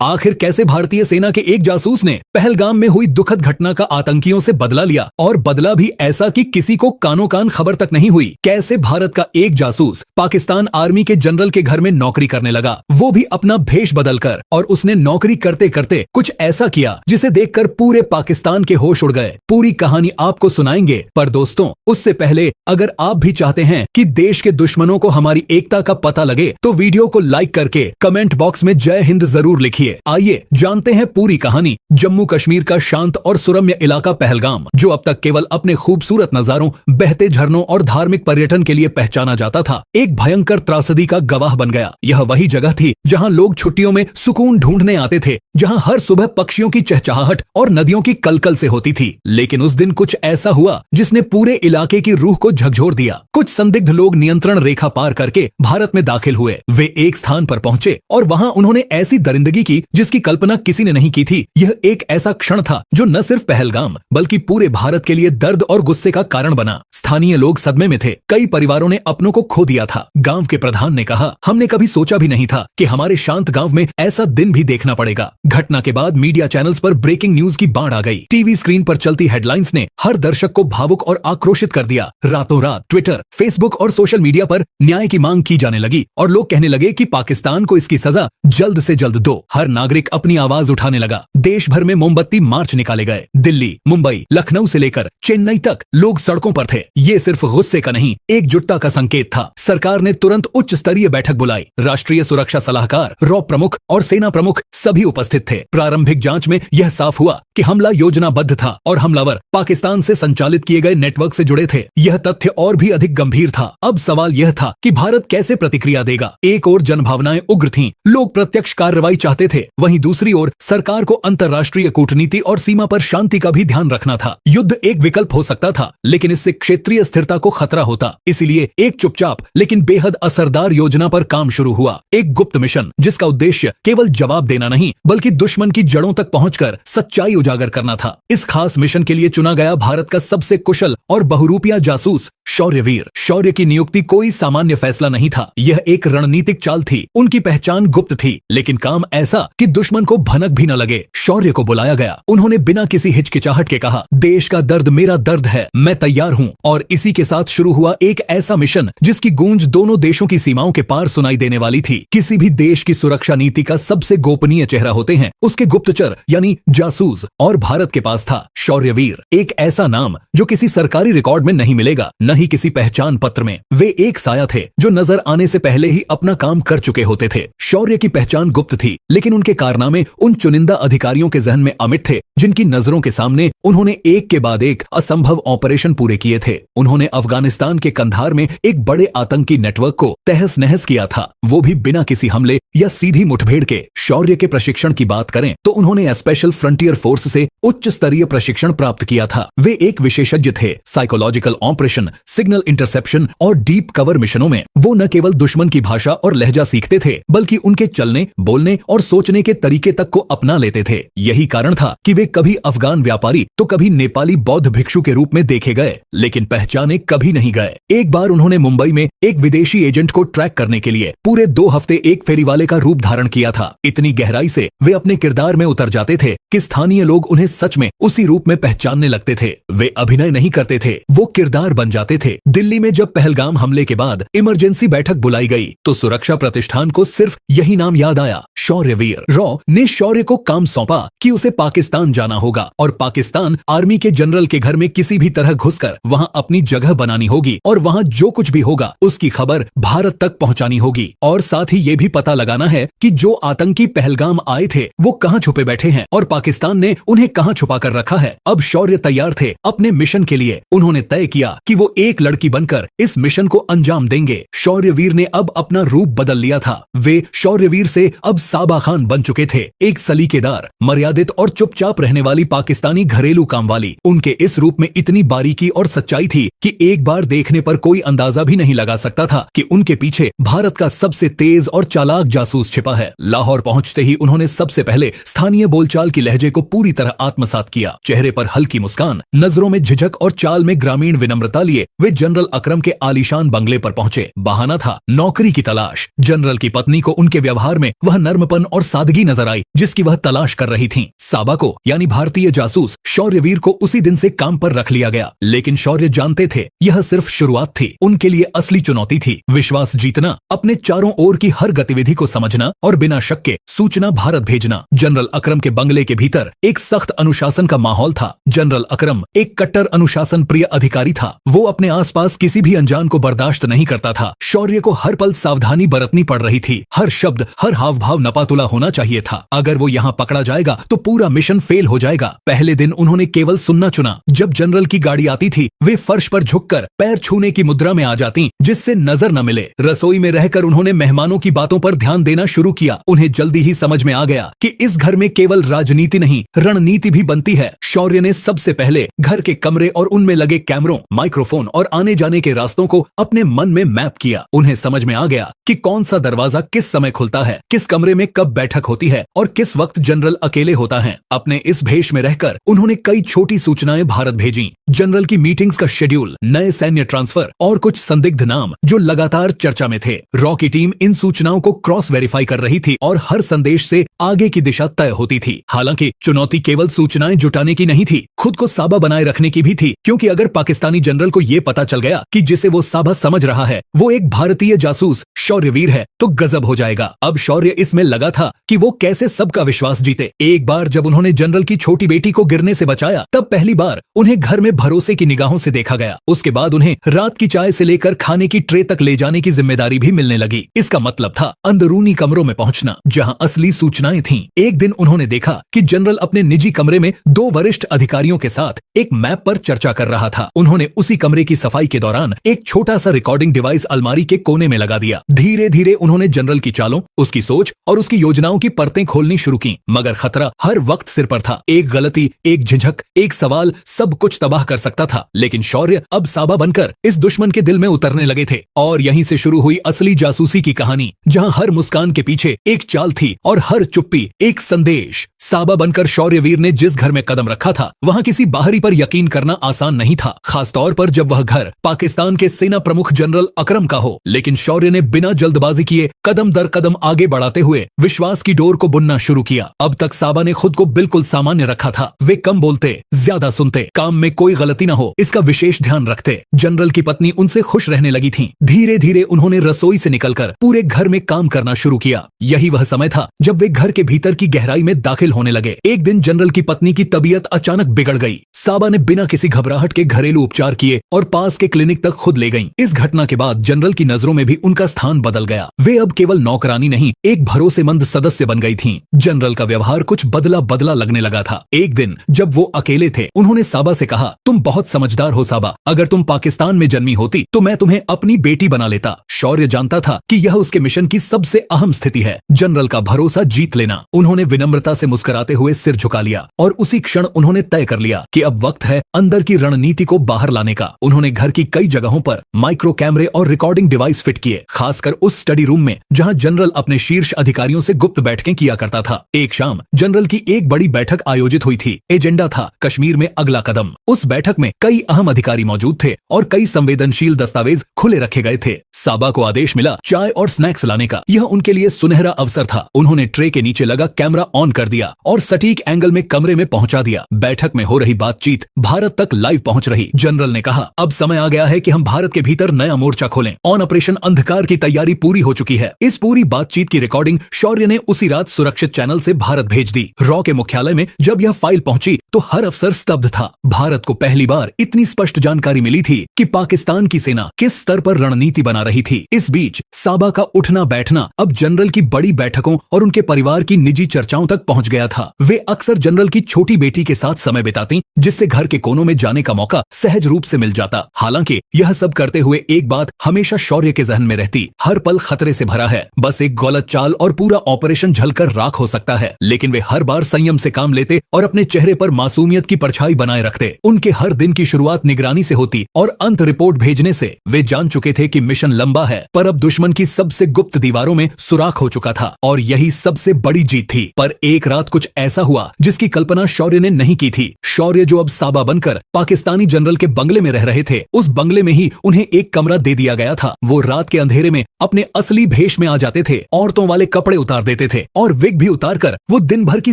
आखिर कैसे भारतीय सेना के एक जासूस ने पहलगाम में हुई दुखद घटना का आतंकियों से बदला लिया, और बदला भी ऐसा कि किसी को कानो कान खबर तक नहीं हुई। कैसे भारत का एक जासूस पाकिस्तान आर्मी के जनरल के घर में नौकरी करने लगा, वो भी अपना भेष बदलकर, और उसने नौकरी करते करते कुछ ऐसा किया जिसे देखकर पूरे पाकिस्तान के होश उड़ गए। पूरी कहानी आपको सुनाएंगे, पर दोस्तों उससे पहले अगर आप भी चाहते हैं कि देश के दुश्मनों को हमारी एकता का पता लगे तो वीडियो को लाइक करके कमेंट बॉक्स में जय हिंद जरूर लिखिए। आइए जानते हैं पूरी कहानी। जम्मू कश्मीर का शांत और सुरम्य इलाका पहलगाम, जो अब तक केवल अपने खूबसूरत नजारों, बहते झरनों और धार्मिक पर्यटन के लिए पहचाना जाता था, एक भयंकर त्रासदी का गवाह बन गया। यह वही जगह थी जहां लोग छुट्टियों में सुकून ढूंढने आते थे, जहां हर सुबह पक्षियों की चहचहाहट और नदियों की कलकल से होती थी। लेकिन उस दिन कुछ ऐसा हुआ जिसने पूरे इलाके की रूह को झकझोर दिया। कुछ संदिग्ध लोग नियंत्रण रेखा पार करके भारत में दाखिल हुए। वे एक स्थान पर पहुंचे और वहां उन्होंने ऐसी दरिंदगी की जिसकी कल्पना किसी ने नहीं की थी। यह एक ऐसा क्षण था जो न सिर्फ पहलगाम बल्कि पूरे भारत के लिए दर्द और गुस्से का कारण बना। स्थानीय लोग सदमे में थे। कई परिवारों ने अपनों को खो दिया था। गांव के प्रधान ने कहा, हमने कभी सोचा भी नहीं था कि हमारे शांत गांव में ऐसा दिन भी देखना पड़ेगा। घटना के बाद मीडिया चैनल्स पर ब्रेकिंग न्यूज की बाढ़ आ गई। टीवी स्क्रीन पर चलती हेडलाइंस ने हर दर्शक को भावुक और आक्रोशित कर दिया। रातों रात ट्विटर, फेसबुक और सोशल मीडिया पर न्याय की मांग की जाने लगी और लोग कहने लगे कि पाकिस्तान को इसकी सजा जल्द से जल्द दो। हर नागरिक अपनी आवाज उठाने लगा। देश भर में मोमबत्ती मार्च निकाले गए। दिल्ली, मुंबई, लखनऊ से लेकर चेन्नई तक लोग सड़कों पर थे। ये सिर्फ गुस्से का नहीं, एकजुटता का संकेत था। सरकार ने तुरंत उच्च स्तरीय बैठक बुलाई। राष्ट्रीय सुरक्षा सलाहकार, रॉ प्रमुख और सेना प्रमुख सभी उपस्थित थे। प्रारंभिक जांच में यह साफ हुआ कि हमला योजनाबद्ध था और हमलावर पाकिस्तान से संचालित किए गए नेटवर्क से जुड़े थे। यह तथ्य और भी अधिक गंभीर था। अब सवाल यह था कि भारत कैसे प्रतिक्रिया देगा। एक ओर जनभावनाएं उग्र थीं, लोग प्रत्यक्ष कार्रवाई चाहते थे। वहीं दूसरी ओर सरकार को अंतर्राष्ट्रीय कूटनीति और सीमा पर शांति का भी ध्यान रखना था। युद्ध एक विकल्प हो सकता था, लेकिन इससे क्षेत्रीय स्थिरता को खतरा होता। इसलिए एक चुपचाप लेकिन बेहद असरदार योजना पर काम शुरू हुआ। एक गुप्त मिशन जिसका उद्देश्य केवल जवाब देना नहीं बल्कि दुश्मन की जड़ों तक पहुंचकर सच्चाई उजागर करना था। इस खास मिशन के लिए चुना गया भारत का सबसे कुशल और बहुरूपिया जासूस शौर्यवीर। शौर्य की नियुक्ति कोई सामान्य फैसला नहीं था। यह एक रणनीतिक चाल थी। उनकी पहचान गुप्त थी, लेकिन काम ऐसा कि दुश्मन को भनक भी न लगे। शौर्य को बुलाया गया। उन्होंने बिना किसी हिचकिचाहट के कहा, देश का दर्द मेरा दर्द है, मैं तैयार हूँ। और इसी के साथ शुरू हुआ एक ऐसा मिशन जिसकी गूंज दोनों देशों की सीमाओं के पार सुनाई देने वाली थी। किसी भी देश की सुरक्षा नीति का सबसे गोपनीय चेहरा होते हैं उसके गुप्तचर यानी जासूस, और भारत के पास था शौर्यवीर। एक ऐसा नाम जो किसी सरकारी रिकॉर्ड में नहीं मिलेगा, न ही किसी पहचान पत्र में। वे एक साया थे जो नजर आने से पहले ही अपना काम कर चुके होते थे। शौर्य की पहचान गुप्त थी, लेकिन उनके कारनामे उन चुनिंदा अधिकारियों के जहन में अमिट थे जिनकी नजरों के सामने उन्होंने एक के बाद एक असंभव ऑपरेशन पूरे किए थे। उन्होंने अफगानिस्तान के कंधार में एक बड़े आतंकी नेटवर्क को तहस नहस किया था, वो भी बिना किसी हमले या सीधी मुठभेड़ के। शौर्य के प्रशिक्षण की बात करें तो उन्होंने स्पेशल फ्रंटियर फोर्स से उच्च स्तरीय प्रशिक्षण प्राप्त किया था। वे एक विशेषज्ञ थे साइकोलॉजिकल ऑपरेशन, सिग्नल इंटरसेप्शन और डीप कवर मिशनों में। वो न केवल दुश्मन की भाषा और लहजा सीखते थे बल्कि उनके चलने, बोलने और सोचने के तरीके तक को अपना लेते थे। यही कारण था कि वे कभी अफगान व्यापारी तो कभी नेपाली बौद्ध भिक्षु के रूप में देखे गए, लेकिन पहचाने कभी नहीं गए। एक बार उन्होंने मुंबई में एक विदेशी एजेंट को ट्रैक करने के लिए पूरे 2 हफ्ते एक फेरीवाले का रूप धारण किया था। इतनी गहराई से वे अपने किरदार में उतर जाते थे कि स्थानीय लोग उन्हें सच में उसी रूप में पहचानने लगते थे। वे अभिनय नहीं करते थे, वो किरदार बन जाते थे। दिल्ली में जब पहलगाम हमले के बाद इमरजेंसी बैठक बुलाई गई तो सुरक्षा प्रतिष्ठान को सिर्फ यही नाम याद आया, शौर्यवीर। रॉ ने शौर्य को काम सौंपा कि उसे पाकिस्तान जाना होगा और पाकिस्तान आर्मी के जनरल के घर में किसी भी तरह घुसकर वहां अपनी जगह बनानी होगी और वहां जो कुछ भी होगा उसकी खबर भारत तक पहुंचानी होगी। और साथ ही ये भी पता लगाना है कि जो आतंकी पहलगाम आए थे वो कहां छुपे बैठे हैं और पाकिस्तान ने उन्हें कहां छुपा कर रखा है। अब शौर्य तैयार थे अपने मिशन के लिए। उन्होंने तय किया कि वो एक लड़की बनकर इस मिशन को अंजाम देंगे। शौर्यवीर ने अब अपना रूप बदल लिया था। वे शौर्यवीर से अब साबा खान बन चुके थे, एक सलीकेदार, मर्यादित और चुपचाप रहने वाली पाकिस्तानी घरेलू कामवाली। उनके इस रूप में इतनी बारीकी और सच्चाई थी कि एक बार देखने पर कोई अंदाजा भी नहीं लगा सकता था कि उनके पीछे भारत का सबसे तेज और चालाक जासूस छिपा है। लाहौर पहुंचते ही उन्होंने सबसे पहले स्थानीय बोलचाल की लहजे को पूरी तरह आत्मसात किया। चेहरे पर हल्की मुस्कान, नजरों में झिझक और चाल में ग्रामीण विनम्रता लिए वे जनरल अकरम के आलीशान बंगले पर पहुंचे। बहाना था नौकरी की तलाश। जनरल की पत्नी को उनके व्यवहार में वह नर्म नरमपन और सादगी नजर आई जिसकी वह तलाश कर रही थीं। साबा को यानी भारतीय जासूस शौर्यवीर को उसी दिन से काम पर रख लिया गया, लेकिन शौर्य जानते थे यह सिर्फ शुरुआत थी। उनके लिए असली चुनौती थी विश्वास जीतना, अपने चारों ओर की हर गतिविधि को समझना और बिना शक के सूचना भारत भेजना। जनरल अकरम के बंगले के भीतर एक सख्त अनुशासन का माहौल था। जनरल अकरम एक कट्टर अनुशासन प्रिय अधिकारी था। वो अपने आसपास किसी भी अनजान को बर्दाश्त नहीं करता था। शौर्य को हर पल सावधानी बरतनी पड़ रही थी। हर शब्द, हर हाव भाव नपातुला होना चाहिए था। अगर वो यहाँ पकड़ा जाएगा तो पूरा मिशन फेल हो जाएगा। पहले दिन उन्होंने केवल सुनना चुना। जब जनरल की गाड़ी आती थी वे फर्श पर झुककर पैर छूने की मुद्रा में आ जाती जिससे नजर न मिले। रसोई में रहकर उन्होंने मेहमानों की बातों पर ध्यान देना शुरू किया। उन्हें जल्दी ही समझ में आ गया कि इस घर में केवल राजनीति नहीं रणनीति भी बनती है। शौर्य ने सबसे पहले घर के कमरे और उनमें लगे कैमरों, माइक्रोफोन और आने जाने के रास्तों को अपने मन में मैप किया। उन्हें समझ में आ गया कि कौन सा दरवाजा किस समय खुलता है, किस कमरे में कब बैठक होती है और किस वक्त जनरल अकेले होता है। अपने इस भेष में रहकर उन्होंने कई छोटी सूचनाएं भारत भेजी। जनरल की मीटिंग्स का शेड्यूल, नए सैन्य ट्रांसफर और कुछ संदिग्ध नाम जो लगातार चर्चा में थे। रॉ की टीम इन सूचनाओं को क्रॉस वेरीफाई कर रही थी और हर संदेश से आगे की दिशा तय होती थी। हालांकि चुनौती केवल सूचनाएं जुटाने की नहीं थी, खुद को साबा बनाए रखने की भी थी, क्योंकि अगर पाकिस्तानी जनरल को ये पता चल गया कि जिसे वो साबा समझ रहा है वो एक भारतीय जासूस शौर्यवीर है तो गजब हो जाएगा। अब शौर्य इसमें लगा था कि वो कैसे सबका विश्वास जीते। एक बार जब उन्होंने जनरल की छोटी बेटी को गिरने से बचाया तब पहली बार उन्हें घर में भरोसे की निगाहों से देखा गया। उसके बाद उन्हें रात की चाय से लेकर खाने की ट्रे तक ले जाने की जिम्मेदारी भी मिलने लगी। इसका मतलब था अंदरूनी कमरों में पहुंचना जहां असली सूचनाएं थीं। एक दिन उन्होंने देखा कि जनरल अपने निजी कमरे में दो वरिष्ठ अधिकारियों के साथ एक मैप पर चर्चा कर रहा था। उन्होंने उसी कमरे की सफाई के दौरान एक छोटा सा रिकॉर्डिंग डिवाइस अलमारी के कोने में लगा दिया। धीरे धीरे उन्होंने जनरल की चालों, उसकी सोच और उसकी योजनाओं की परतें खोलनी शुरू की, मगर खतरा हर वक्त सिर पर था। एक गलती, एक झिझक, एक सवाल सब कुछ तबाह कर सकता था। लेकिन शौर्य अब साबा बनकर इस दुश्मन के दिल में उतरने लगे थे और यहीं से शुरू हुई असली जासूसी की कहानी, जहां हर मुस्कान के पीछे एक चाल थी और हर चुप्पी एक संदेश। साबा बनकर शौर्यवीर ने जिस घर में कदम रखा था वहां किसी बाहरी पर यकीन करना आसान नहीं था, खासतौर पर जब वह घर पाकिस्तान के सेना प्रमुख जनरल अकरम का हो। लेकिन शौर्य ने बिना जल्दबाजी किए कदम दर कदम आगे बढ़ाते हुए विश्वास की डोर को बुनना शुरू किया। अब तक साबा ने खुद को बिल्कुल सामान्य रखा था। वे कम बोलते, ज्यादा सुनते, काम में कोई गलती न हो इसका विशेष ध्यान रखते। जनरल की पत्नी उनसे खुश रहने लगी थी। धीरे धीरे उन्होंने रसोई से निकलकर पूरे घर में काम करना शुरू किया। यही वह समय था जब वे घर के भीतर की गहराई में दाखिल होने लगे। एक दिन जनरल की पत्नी की तबीयत अचानक बिगड़ गई। साबा ने बिना किसी घबराहट के घरेलू उपचार किए और पास के क्लिनिक तक खुद ले गईं। इस घटना के बाद जनरल की नजरों में भी उनका स्थान बदल गया। वे अब केवल नौकरानी नहीं, एक भरोसेमंद सदस्य बन गई थीं। जनरल का व्यवहार कुछ बदला बदला लगने लगा था। एक दिन जब वो अकेले थे उन्होंने साबा से कहा, तुम बहुत समझदार हो साबा, अगर तुम पाकिस्तान में जन्मी होती तो मैं तुम्हें अपनी बेटी बना लेता। शौर्य जानता था कि यह उसके मिशन की सबसे अहम स्थिति है, जनरल का भरोसा जीत लेना। उन्होंने विनम्रता से मुस्कुराते हुए सिर झुका लिया और उसी क्षण उन्होंने तय कर लिया कि अब वक्त है अंदर की रणनीति को बाहर लाने का। उन्होंने घर की कई जगहों पर माइक्रो कैमरे और रिकॉर्डिंग डिवाइस फिट किए, खासकर उस स्टडी रूम में जहां जनरल अपने शीर्ष अधिकारियों से गुप्त बैठकें किया करता था। एक शाम जनरल की एक बड़ी बैठक आयोजित हुई थी। एजेंडा था कश्मीर में अगला कदम। उस बैठक में कई अहम अधिकारी मौजूद थे और कई संवेदनशील दस्तावेज खुले रखे गए थे। साबा को आदेश मिला चाय और स्नैक्स लाने का। यह उनके लिए सुनहरा अवसर था। उन्होंने ट्रे के नीचे लगा कैमरा ऑन कर दिया और सटीक एंगल में कमरे में पहुंचा दिया। बैठक में हो रही बातचीत भारत तक लाइव पहुंच रही। जनरल ने कहा, अब समय आ गया है कि हम भारत के भीतर नया मोर्चा खोलें। ऑन ऑपरेशन अंधकार की तैयारी पूरी हो चुकी है। इस पूरी बातचीत की रिकॉर्डिंग शौर्य ने उसी रात सुरक्षित चैनल से भारत भेज दी। रॉ के मुख्यालय में जब यह फाइल पहुंची तो हर अफसर स्तब्ध था। भारत को पहली बार इतनी स्पष्ट जानकारी मिली थी कि पाकिस्तान की सेना किस स्तर पर रणनीति बना रही थी। इस बीच साबा का उठना बैठना अब जनरल की बड़ी बैठकों और उनके परिवार की निजी चर्चाओं तक पहुंच गया था। वे अक्सर जनरल की छोटी बेटी के साथ समय बिताती, जिससे घर के कोनों में जाने का मौका सहज रूप से मिल जाता। हालांकि यह सब करते हुए एक बात हमेशा शौर्य के जहन में रहती, हर पल खतरे से भरा है। बस एक गलत चाल और पूरा ऑपरेशन जलकर राख हो सकता है। लेकिन वे हर बार संयम से काम लेते और अपने चेहरे पर मासूमियत की परछाई बनाए रखते। उनके हर दिन की शुरुआत निगरानी से होती और अंत रिपोर्ट भेजने से। वे जान चुके थे कि मिशन लंबा है, पर अब दुश्मन की सबसे गुप्त दीवारों में सुराख हो चुका था और यही सबसे बड़ी जीत थी। पर एक रात रात कुछ ऐसा हुआ जिसकी कल्पना शौर्य ने नहीं की थी। शौर्य जो अब साबा बनकर पाकिस्तानी जनरल के बंगले में रह रहे थे, उस बंगले में ही उन्हें एक कमरा दे दिया गया था। वो रात के अंधेरे में अपने असली भेष में आ जाते थे, औरतों वाले कपड़े उतार देते थे और विग भी उतारकर वो दिन भर की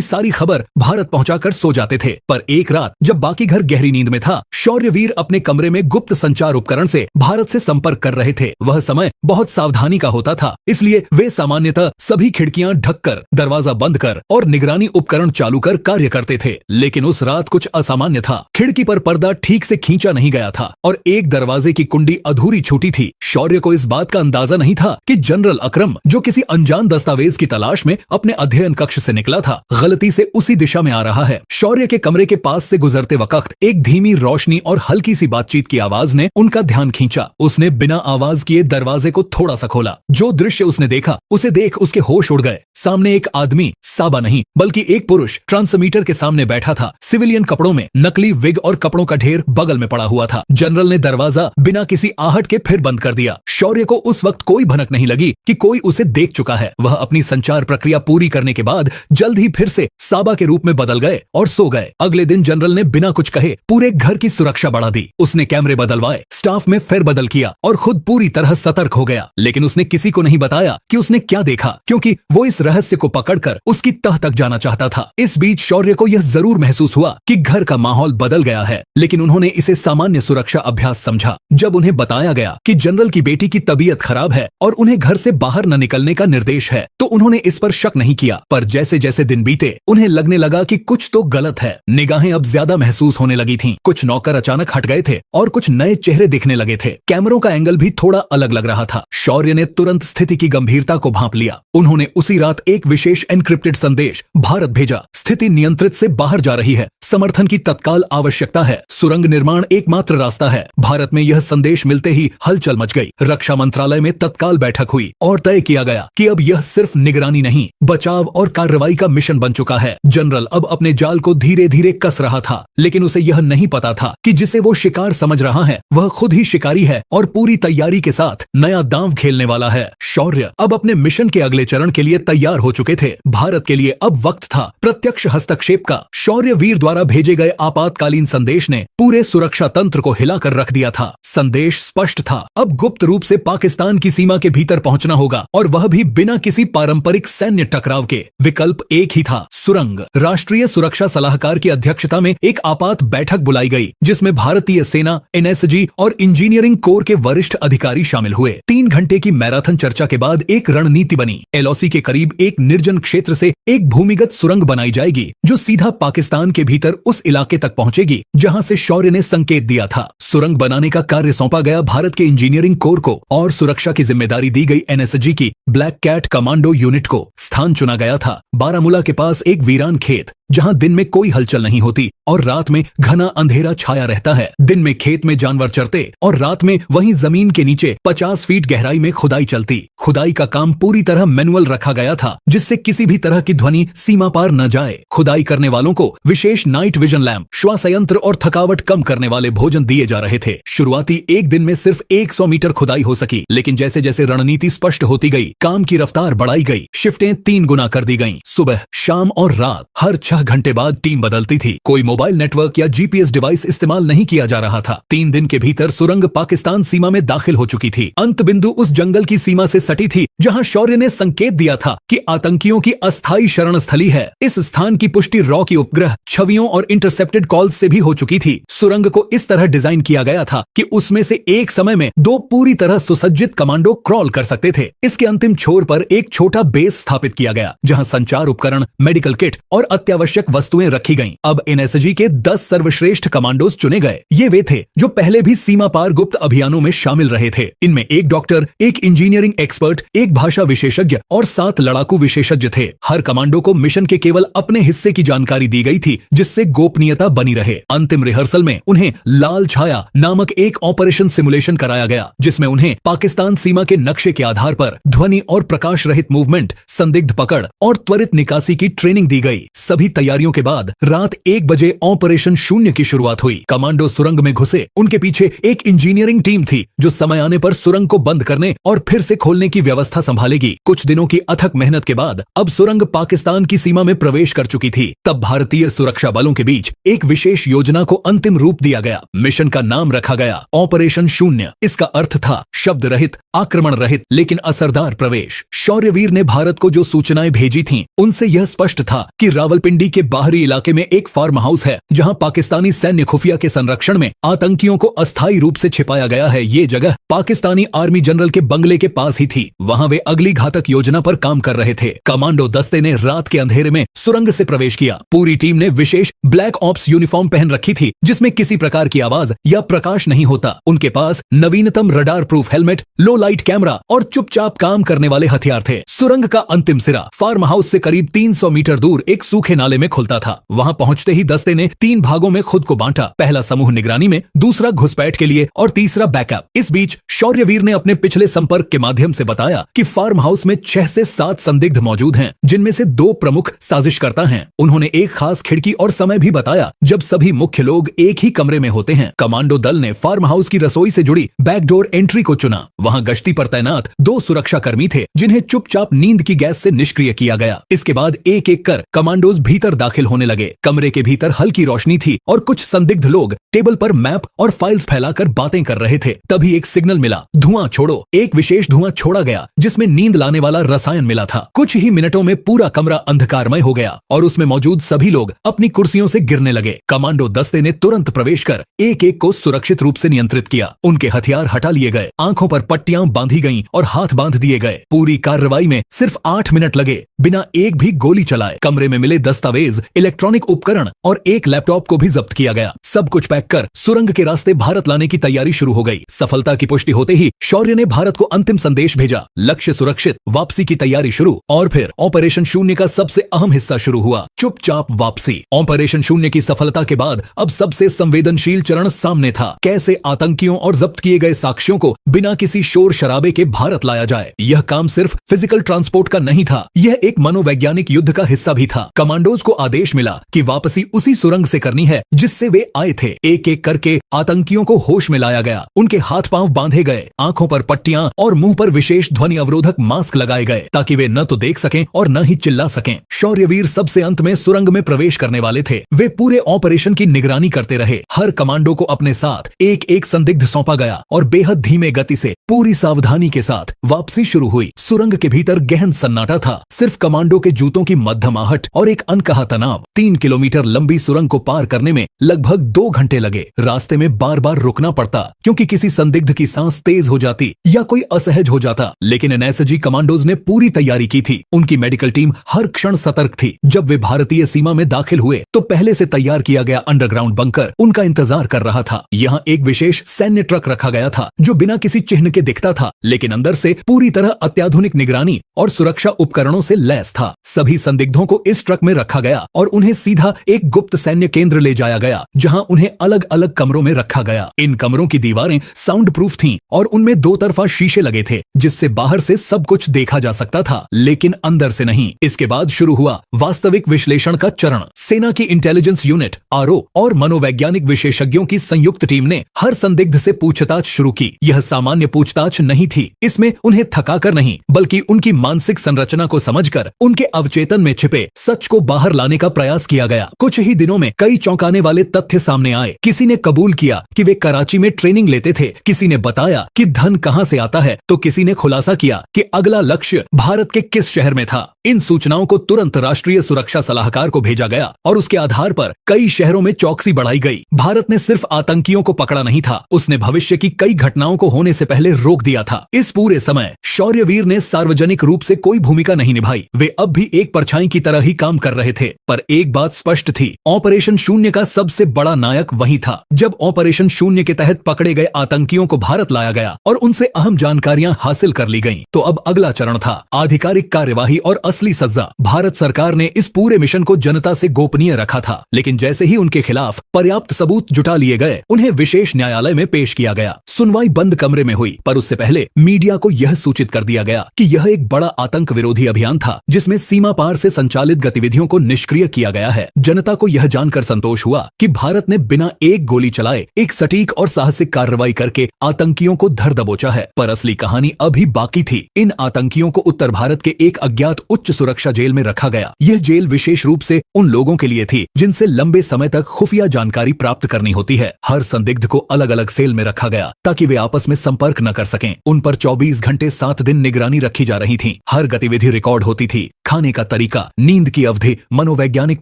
सारी खबर भारत पहुंचाकर सो जाते थे। पर एक रात जब बाकी घर गहरी नींद में था, शौर्यवीर अपने कमरे में गुप्त संचार उपकरण से भारत से संपर्क कर रहे थे। वह समय बहुत सावधानी का होता था, इसलिए वे सामान्यतः सभी खिड़कियां ढककर, दरवाजा बंद कर और निगरानी उपकरण चालू कर कार्य करते थे। लेकिन उस रात कुछ असामान्य था। खिड़की पर पर्दा ठीक से खींचा नहीं गया था और एक दरवाजे की कुंडी अधूरी छूटी थी। शौर्य को इस बात का अंदाजा नहीं था कि जनरल अकरम, जो किसी अनजान दस्तावेज की तलाश में अपने अध्ययन कक्ष से निकला था, गलती से उसी दिशा में आ रहा है। शौर्य के कमरे के पास से गुजरते वक्त एक धीमी रोशनी और हल्की सी बातचीत की आवाज ने उनका ध्यान खींचा। उसने बिना आवाज किए दरवाजे को थोड़ा सा खोला। जो दृश्य उसने देखा, उसे देख उसके होश उड़ गए। सामने एक आदमी, साबा नहीं बल्कि एक पुरुष, ट्रांसमीटर के सामने बैठा था। सिविलियन कपड़ों में, नकली विग और कपड़ों का ढेर बगल में पड़ा हुआ था। जनरल ने दरवाजा बिना किसी आहट के फिर बंद कर दिया। शौर्य को उस वक्त कोई भनक नहीं लगी कि कोई उसे देख चुका है। वह अपनी संचार प्रक्रिया पूरी करने के बाद जल्द ही फिर से साबा के रूप में बदल गए और सो गए। अगले दिन जनरल ने बिना कुछ कहे पूरे घर की सुरक्षा बढ़ा दी। उसने कैमरे बदलवाए, स्टाफ में फेरबदल किया और खुद पूरी तरह सतर्क हो गया। लेकिन उसने किसी को नहीं बताया कि उसने क्या देखा, क्योंकि वो इस रहस्य को पकड़कर उसकी तह तक जाना चाहता था। इस बीच शौर्य को यह जरूर महसूस हुआ कि घर का माहौल बदल गया है, लेकिन उन्होंने इसे सामान्य सुरक्षा अभ्यास समझा। जब उन्हें बताया गया कि जनरल की बेटी की तबीयत खराब है और उन्हें घर से बाहर न निकलने का निर्देश है, तो उन्होंने इस पर शक नहीं किया। पर जैसे जैसे दिन बीते, उन्हें लगने लगा कि कुछ तो गलत है। निगाहें अब ज्यादा महसूस होने लगी थीं। कुछ नौकर अचानक हट गए थे और कुछ नए चेहरे दिखने लगे थे। कैमरों का एंगल भी थोड़ा अलग लग रहा था। शौर्य ने तुरंत स्थिति की गंभीरता को भांप लिया। उन्होंने उसी रात एक विशेष एन्क्रिप्टेड संदेश भारत भेजा। स्थिति नियंत्रित से बाहर जा रही है, समर्थन की तत्काल आवश्यकता है, सुरंग निर्माण एकमात्र रास्ता है। भारत में यह संदेश मिलते ही हलचल मच गई। रक्षा मंत्रालय में तत्काल बैठक हुई और तय किया गया कि अब यह सिर्फ निगरानी नहीं, बचाव और कार्रवाई का मिशन बन चुका है। जनरल अब अपने जाल को धीरे धीरे कस रहा था, लेकिन उसे यह नहीं पता था कि जिसे वो शिकार समझ रहा है, वह खुद ही शिकारी है और पूरी तैयारी के साथ नया दांव खेलने वाला है। शौर्य अब अपने मिशन के अगले चरण के लिए तैयार हो चुके थे। भारत के लिए अब वक्त था प्रत्यक्ष हस्तक्षेप का। शौर्यवीर द्वारा भेजे गए आपातकालीन संदेश ने पूरे सुरक्षा तंत्र को हिलाकर रख दिया था। संदेश स्पष्ट था, अब गुप्त रूप से पाकिस्तान की सीमा के भीतर पहुंचना होगा, और वह भी बिना किसी पारंपरिक सैन्य टकराव के। विकल्प एक ही था, सुरंग। राष्ट्रीय सुरक्षा सलाहकार की अध्यक्षता में एक आपात बैठक बुलाई गई, जिसमें भारतीय सेना, एनएसजी और इंजीनियरिंग कोर के वरिष्ठ अधिकारी शामिल हुए। 3 घंटे की मैराथन चर्चा के बाद एक रणनीति बनी। एलओसी के करीब एक निर्जन क्षेत्र से एक भूमिगत सुरंग बनाई जाएगी, जो सीधा पाकिस्तान के भीतर उस इलाके तक पहुंचेगी जहां से शौर्य ने संकेत दिया था। सुरंग बनाने का कार्य सौंपा गया भारत के इंजीनियरिंग कोर को और सुरक्षा की जिम्मेदारी दी गई एनएसजी की ब्लैक कैट कमांडो यूनिट को। स्थान चुना गया था बारामूला के पास एक वीरान खेत, जहां दिन में कोई हलचल नहीं होती और रात में घना अंधेरा छाया रहता है। दिन में खेत में जानवर चरते और रात में वहीं जमीन के नीचे 50 फीट गहराई में खुदाई चलती। खुदाई का काम पूरी तरह मैनुअल रखा गया था, जिससे किसी भी तरह की ध्वनि सीमा पार न जाए। खुदाई करने वालों को विशेष नाइट विजन लैंप, श्वास यंत्र और थकावट कम करने वाले भोजन दिए जा रहे थे। शुरुआती एक दिन में सिर्फ 100 मीटर खुदाई हो सकी, लेकिन जैसे जैसे रणनीति स्पष्ट होती गई, काम की रफ्तार बढ़ाई गई। शिफ्टें 3 गुना कर दी गईं। सुबह, शाम और रात हर 6 घंटे बाद टीम बदलती थी। कोई मोबाइल नेटवर्क या जीपीएस डिवाइस इस्तेमाल नहीं किया जा रहा था। 3 दिन के भीतर सुरंग पाकिस्तान सीमा में दाखिल हो चुकी थी। अंत बिंदु उस जंगल की सीमा से सटी थी जहां शौर्य ने संकेत दिया था कि आतंकियों की अस्थायी शरण स्थली है। इस स्थान की पुष्टि रॉ की उपग्रह छवियों और इंटरसेप्टेड कॉल्स से भी हो चुकी थी। सुरंग को इस तरह डिजाइन किया गया था कि उसमें से एक समय में 2 पूरी तरह सुसज्जित कमांडो क्रॉल कर सकते थे। इसके अंतिम छोर पर एक छोटा बेस स्थापित किया गया, जहां संचार उपकरण, मेडिकल किट और अत्यावश्यक वस्तुएं रखी गईं। अब एनएसजी के 10 सर्वश्रेष्ठ कमांडोज चुने गए। ये वे थे जो पहले भी सीमा पार गुप्त अभियानों में शामिल रहे थे। इनमें एक डॉक्टर, एक इंजीनियरिंग एक्सपर्ट, एक भाषा विशेषज्ञ और 7 लड़ाकू विशेषज्ञ थे। हर कमांडो को मिशन के केवल अपने हिस्से की जानकारी दी गई थी, जिससे गोपनीयता बनी रहे। अंतिम रिहर्सल में उन्हें लाल छाया नामक एक ऑपरेशन सिमुलेशन कराया गया, जिसमें उन्हें पाकिस्तान सीमा के नक्शे के आधार पर ध्वनि और प्रकाश रहित मूवमेंट, संदिग्ध पकड़ और त्वरित निकासी की ट्रेनिंग दी गई। सभी तैयारियों के बाद रात 1 बजे ऑपरेशन शून्य की शुरुआत हुई। कमांडो सुरंग में घुसे। उनके पीछे एक इंजीनियरिंग टीम थी जो समय आने पर सुरंग को बंद करने और फिर से खोलने की व्यवस्था व्यवस्था संभालेगी। कुछ दिनों की अथक मेहनत के बाद अब सुरंग पाकिस्तान की सीमा में प्रवेश कर चुकी थी। तब भारतीय सुरक्षा बलों के बीच एक विशेष योजना को अंतिम रूप दिया गया। मिशन का नाम रखा गया ऑपरेशन शून्य। इसका अर्थ था शब्द रहित, आक्रमण रहित, लेकिन असरदार प्रवेश। शौर्यवीर ने भारत को जो सूचनाएं भेजी थीं, उनसे यह स्पष्ट था कि रावलपिंडी के बाहरी इलाके में एक फार्म हाउस है जहां पाकिस्तानी सैन्य खुफिया के संरक्षण में आतंकियों को अस्थायी रूप से छिपाया गया है। ये जगह पाकिस्तानी आर्मी जनरल के बंगले के पास ही थी। वहां वे अगली घातक योजना पर काम कर रहे थे। कमांडो दस्ते ने रात के अंधेरे में सुरंग से प्रवेश किया। पूरी टीम ने विशेष ब्लैक ऑप्स यूनिफॉर्म पहन रखी थी जिसमें किसी प्रकार की आवाज या प्रकाश नहीं होता। उनके पास नवीनतम रडार प्रूफ हेलमेट, लो लाइट कैमरा और चुपचाप काम करने वाले हथियार थे। सुरंग का अंतिम सिरा फार्म हाउस से करीब 300 मीटर दूर एक सूखे नाले में खुलता था। वहां पहुंचते ही दस्ते ने 3 भागों में खुद को बांटा। पहला समूह निगरानी में, दूसरा घुसपैठ के लिए और तीसरा बैकअप। इस बीच शौर्यवीर ने अपने पिछले संपर्क के माध्यम से बताया कि फार्म हाउस में 6 से 7 संदिग्ध मौजूद हैं, जिनमें से 2 प्रमुख साजिशकर्ता हैं। उन्होंने एक खास खिड़की और समय भी बताया जब सभी मुख्य लोग एक ही कमरे में होते हैं। कमांडो दल ने फार्म हाउस की रसोई से जुड़ी बैकडोर एंट्री को चुना। वहां गश्ती पर तैनात 2 सुरक्षा कर्मी थे जिन्हें चुपचाप नींद की गैस से निष्क्रिय किया गया। इसके बाद एक एक कर कमांडोज भीतर दाखिल होने लगे। कमरे के भीतर हल्की रोशनी थी और कुछ संदिग्ध लोग टेबल पर मैप और फाइल्स फैलाकर बातें कर रहे थे। तभी एक सिग्नल मिला, धुआं छोड़ो। एक विशेष धुआं छोड़ा गया जिसमें नींद लाने वाला रसायन मिला था। कुछ ही मिनटों में पूरा कमरा अंधकारमय हो गया और उसमें मौजूद सभी लोग अपनी कुर्सियों से गिरने लगे। कमांडो दस्ते ने तुरंत प्रवेश कर एक एक को सुरक्षित रूप से नियंत्रित किया। उनके हथियार हटा लिए गए, आंखों पर पट्टियां बांधी गईं और हाथ बांध दिए गए। पूरी कार्रवाई में सिर्फ 8 मिनट लगे, बिना एक भी गोली चलाए। कमरे में मिले दस्तावेज, इलेक्ट्रॉनिक उपकरण और एक लैपटॉप को भी जब्त किया गया। सब कुछ पैक कर सुरंग के रास्ते भारत लाने की तैयारी शुरू हो गई। सफलता की पुष्टि होते ही शौर्य ने भारत को अंतिम संदेश भेजा, लक्ष्य सुरक्षित, वापसी की तैयारी शुरू। और फिर ऑपरेशन शून्य का सबसे अहम हिस्सा शुरू हुआ, चुपचाप वापसी। ऑपरेशन शून्य की सफलता के बाद अब सबसे संवेदनशील चरण सामने था। कैसे आतंकियों और जब्त किए गए साक्ष्यों को बिना किसी शोर शराबे के भारत लाया जाए। यह काम सिर्फ फिजिकल ट्रांसपोर्ट का नहीं था, यह एक मनोवैज्ञानिक युद्ध का हिस्सा भी था। कमांडोज को आदेश मिला कि वापसी उसी सुरंग से करनी है जिससे वे आए थे। एक एक करके आतंकियों को होश में लाया गया। उनके हाथ पांव बांधे गए, आंखों पर पट्टियां और मुंह पर विशेष ध्वनि अवरोधक मास्क लगाए गए ताकि वे न तो देख सकें और न ही चिल्ला सकें। शौर्यवीर सबसे अंत में सुरंग में प्रवेश करने वाले थे। वे पूरे ऑपरेशन की निगरानी करते रहे। हर कमांडो को अपने साथ एक एक संदिग्ध सौंपा गया और बेहद धीमे गति से पूरी सावधानी के साथ वापसी शुरू हुई। सुरंग के भीतर गहन सन्नाटा था। सिर्फ कमांडो के जूतों की मध्यम आहट और एक अनकहा तनाव। 3 किलोमीटर लंबी सुरंग को पार करने में लगभग 2 घंटे लगे। रास्ते में बार बार रुकना पड़ता क्योंकि किसी संदिग्ध की सांस तेज हो जाती या कोई असहज हो जाता। लेकिन एनएसजी कमांडोज ने पूरी तैयारी की थी। उनकी मेडिकल टीम हर क्षण सतर्क थी। जब वे भारतीय सीमा में दाखिल हुए तो पहले से तैयार किया गया अंडरग्राउंड बंकर उनका इंतजार कर रहा था। यहाँ एक विशेष सैन्य ट्रक रखा गया था जो बिना किसी चिन्ह के दिखता था, लेकिन अंदर से पूरी तरह अत्याधुनिक निगरानी और सुरक्षा उपकरणों से लैस था। सभी संदिग्धों को इस ट्रक में रखा गया और उन्हें सीधा एक गुप्त सैन्य केंद्र ले जाया गया जहां उन्हें अलग अलग कमरों में रखा गया। इन कमरों की दीवारें साउंड प्रूफ थीं और उनमें 2 तरफा शीशे लगे थे जिससे बाहर से सब कुछ देखा जा सकता था, लेकिन अंदर से नहीं। इसके बाद शुरू हुआ वास्तविक विश्लेषण का चरण। सेना की इंटेलिजेंस यूनिट आरओ और मनोवैज्ञानिक विशेषज्ञों की संयुक्त टीम ने हर संदिग्ध से पूछताछ शुरू की। यह सामान्य पूछताछ नहीं थी। इसमें उन्हें थकाकर नहीं बल्कि उनकी मानसिक संरचना को समझकर उनके अवचेतन में छिपे सच को बाहर लाने का प्रयास किया गया। कुछ ही दिनों में कई चौंकाने वाले तथ्य सामने आए। किसी ने कबूल किया कि वे कराची में ट्रेनिंग लेते थे, किसी ने बताया कि धन कहां से आता है, तो किसी ने खुलासा किया कि अगला लक्ष्य भारत के किस शहर में था। इन सूचनाओं को तुरंत राष्ट्रीय सुरक्षा सलाहकार को भेजा गया और उसके आधार पर कई शहरों में चौकसी बढ़ाई गई। भारत ने सिर्फ आतंकियों को पकड़ा नहीं था, उसने भविष्य की कई घटनाओं को होने से पहले रोक दिया था। इस पूरे समय शौर्यवीर ने सार्वजनिक रूप से कोई भूमिका नहीं निभाई। वे अब भी एक परछाई की तरह ही काम कर रहे थे। पर एक बात स्पष्ट थी, ऑपरेशन शून्य का सबसे बड़ा नायक वही था। जब ऑपरेशन शून्य के तहत पकड़े गए आतंकियों को भारत लाया गया और उनसे अहम जानकारियां हासिल कर ली गईं, तो अब अगला चरण था आधिकारिक कार्यवाही और असली सजा। भारत सरकार ने इस पूरे मिशन को जनता से गोपनीय रखा था, लेकिन जैसे ही उनके खिलाफ पर्याप्त सबूत जुटा लिए गए, उन्हें विशेष न्यायालय में पेश किया गया। सुनवाई बंद कमरे में हुई, पर उससे पहले मीडिया को यह सूचित कर दिया गया कि यह एक बड़ा आतंक विरोधी अभियान था, जिसमें सीमा पार से संचालित गतिविधियों को निष्क्रिय किया गया है। जनता को यह जानकर संतोष हुआ कि भारत ने बिना एक गोली चलाए एक सटीक और साहसिक कार्रवाई करके आतंकियों को धर दबोचा है। पर असली कहानी अभी बाकी थी। इन आतंकियों को उत्तर भारत के एक अज्ञात उच्च सुरक्षा जेल में रखा गया। यह जेल विशेष रूप से उन लोगों के लिए थी जिनसे लंबे समय तक खुफिया जानकारी प्राप्त करनी होती है। हर संदिग्ध को अलग अलग सेल में रखा गया ताकि वे आपस में संपर्क न कर सकें। उन पर 24 घंटे 7 दिन निगरानी रखी जा रही थी। हर गतिविधि रिकॉर्ड होती थी। खाने का तरीका, नींद की अवधि, मनोवैज्ञानिक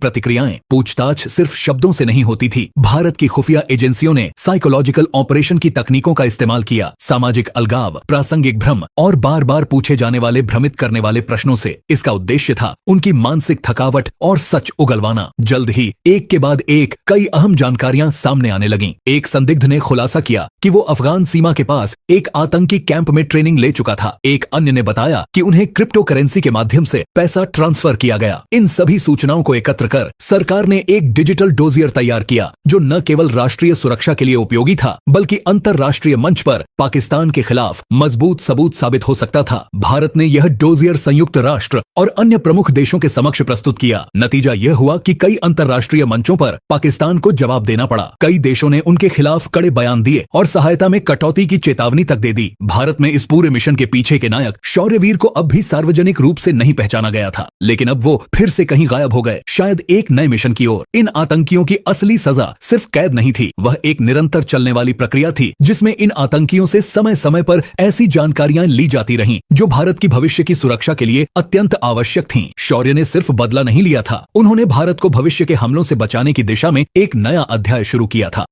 प्रतिक्रियाएं। पूछताछ सिर्फ शब्दों से नहीं होती थी। भारत की खुफिया एजेंसियों ने साइकोलॉजिकल ऑपरेशन की तकनीकों का इस्तेमाल किया। सामाजिक अलगाव, प्रासंगिक भ्रम और बार बार पूछे जाने वाले भ्रमित करने वाले प्रश्नों से। इसका उद्देश्य था उनकी मानसिक थकावट और सच उगलवाना। जल्द ही एक के बाद एक कई अहम जानकारियां सामने आने लगीं। एक संदिग्ध ने खुलासा किया कि वो अफगान सीमा के पास एक आतंकी कैंप में ट्रेनिंग ले चुका था। एक अन्य ने बताया कि उन्हें क्रिप्टो करेंसी के माध्यम से पैसा ट्रांसफर किया गया। इन सभी सूचनाओं को एकत्र कर सरकार ने एक डिजिटल डोजियर तैयार किया, जो न केवल राष्ट्रीय सुरक्षा के लिए उपयोगी था, बल्कि अंतर्राष्ट्रीय मंच पर पाकिस्तान के खिलाफ मजबूत सबूत साबित हो सकता था। भारत ने यह डोजियर संयुक्त राष्ट्र और अन्य प्रमुख देशों के समक्ष प्रस्तुत किया। नतीजा यह हुआ कि कई अंतर्राष्ट्रीय मंचों पर पाकिस्तान को जवाब देना पड़ा। कई देशों ने उनके खिलाफ कड़े बयान दिए और सहायता में कटौती की चेतावनी तक दे दी। भारत में इस पूरे मिशन के पीछे के नायक शौर्यवीर को अब भी सार्वजनिक रूप से नहीं पहचाना गया था, लेकिन अब वो फिर से कहीं गायब हो गए, शायद एक नए मिशन की ओर। इन आतंकियों की असली सजा सिर्फ कैद नहीं थी, वह एक निरंतर चलने वाली प्रक्रिया थी, जिसमें इन आतंकियों से समय समय पर ऐसी जानकारियां ली जाती रहीं जो भारत की भविष्य की सुरक्षा के लिए अत्यंत आवश्यक थीं। शौर्य ने सिर्फ बदला नहीं लिया था, उन्होंने भारत को भविष्य के हमलों से बचाने की दिशा में एक नया अध्याय शुरू किया था।